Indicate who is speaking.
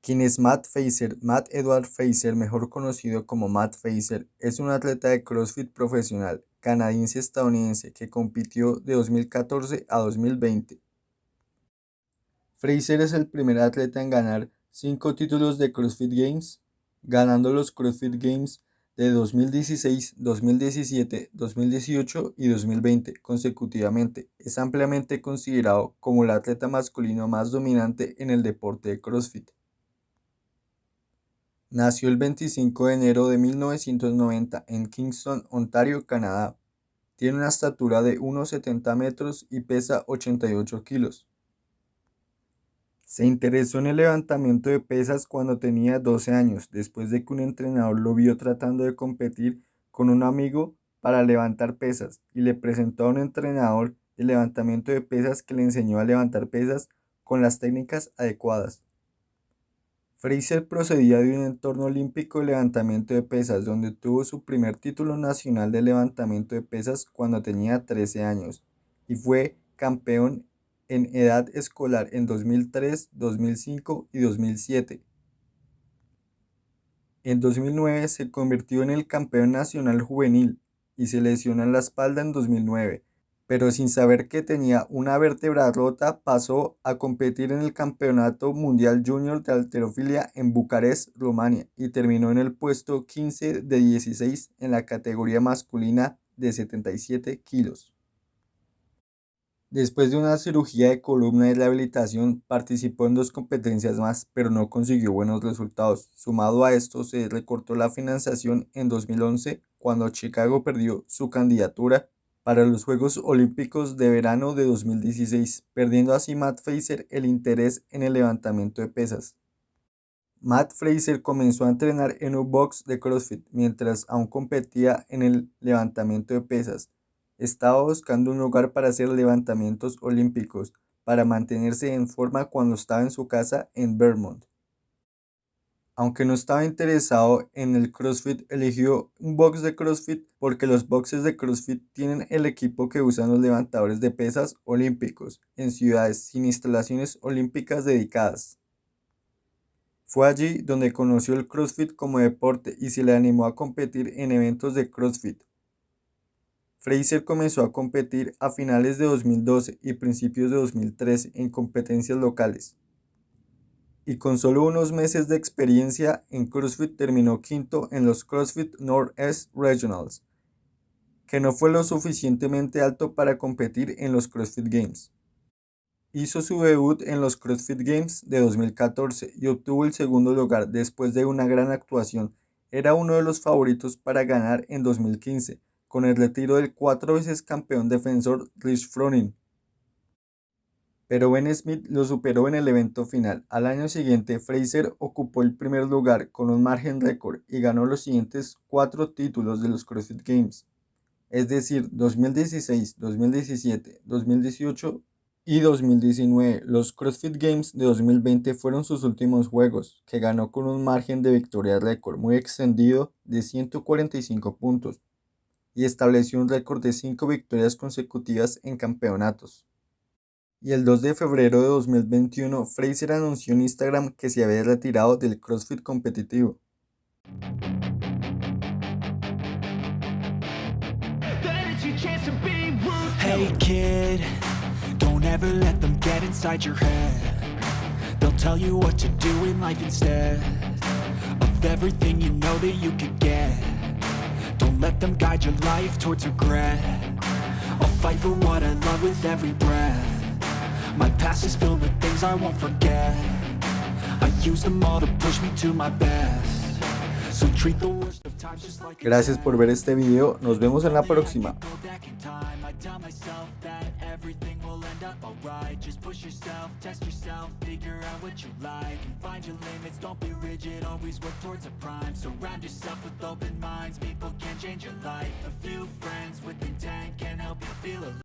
Speaker 1: ¿Quién es Matt Fraser? Matt Edward Fraser, mejor conocido como Matt Fraser, es un atleta de CrossFit profesional canadiense-estadounidense que compitió de 2014 a 2020. Fraser es el primer atleta en ganar 5 títulos de CrossFit Games, ganando los CrossFit Games de 2016, 2017, 2018 y 2020 consecutivamente. Es ampliamente considerado como el atleta masculino más dominante en el deporte de CrossFit. Nació el 25 de enero de 1990 en Kingston, Ontario, Canadá. Tiene una estatura de 1,70 metros y pesa 88 kilos. Se interesó en el levantamiento de pesas cuando tenía 12 años, después de que un entrenador lo vio tratando de competir con un amigo para levantar pesas y le presentó a un entrenador de levantamiento de pesas que le enseñó a levantar pesas con las técnicas adecuadas. Fraser procedía de un entorno olímpico de levantamiento de pesas, donde tuvo su primer título nacional de levantamiento de pesas cuando tenía 13 años, y fue campeón en edad escolar en 2003, 2005 y 2007. En 2009 se convirtió en el campeón nacional juvenil y se lesionó en la espalda en 2009. Pero sin saber que tenía una vértebra rota, pasó a competir en el Campeonato Mundial Junior de Halterofilia en Bucarest, Rumania, y terminó en el puesto 15 de 16 en la categoría masculina de 77 kilos. Después de una cirugía de columna y rehabilitación, participó en 2 competencias más, pero no consiguió buenos resultados. Sumado a esto, se recortó la financiación en 2011, cuando Chicago perdió su candidatura para los Juegos Olímpicos de Verano de 2016, perdiendo así Matt Fraser el interés en el levantamiento de pesas. Matt Fraser comenzó a entrenar en un box de CrossFit mientras aún competía en el levantamiento de pesas. Estaba buscando un lugar para hacer levantamientos olímpicos, para mantenerse en forma cuando estaba en su casa en Vermont. Aunque no estaba interesado en el CrossFit, eligió un box de CrossFit porque los boxes de CrossFit tienen el equipo que usan los levantadores de pesas olímpicos en ciudades sin instalaciones olímpicas dedicadas. Fue allí donde conoció el CrossFit como deporte y se le animó a competir en eventos de CrossFit. Fraser comenzó a competir a finales de 2012 y principios de 2013 en competencias locales. Y con solo unos meses de experiencia en CrossFit terminó quinto en los CrossFit Northeast Regionals, que no fue lo suficientemente alto para competir en los CrossFit Games. Hizo su debut en los CrossFit Games de 2014 y obtuvo el segundo lugar después de una gran actuación. Era uno de los favoritos para ganar en 2015, con el retiro del 4 veces campeón defensor Rich Froning. Pero Ben Smith lo superó en el evento final. Al año siguiente, Fraser ocupó el primer lugar con un margen récord y ganó los siguientes 4 títulos de los CrossFit Games, es decir, 2016, 2017, 2018 y 2019. Los CrossFit Games de 2020 fueron sus últimos juegos, que ganó con un margen de victoria récord muy extendido de 145 puntos y estableció un récord de 5 victorias consecutivas en campeonatos. Y el 2 de febrero de 2021, Fraser anunció en Instagram que se había retirado del CrossFit competitivo.
Speaker 2: Hey kid, don't ever let them get inside your head. They'll tell you what to do in life instead of everything you know that you could get. Don't let them guide your life towards regret. I'll fight for what I love with every breath. My past is filled with things I won't forget. I use them all to push me to my best. So treat the worst of times just like
Speaker 1: Gracias por ver este video, nos vemos en la próxima.
Speaker 2: I tell myself that everything will end up alright. Just push yourself, test yourself, figure out what you like, and find your limits, don't be rigid, always work towards a prime. Surround yourself with open minds, people can change your life. A few friends with intent can help you feel alive.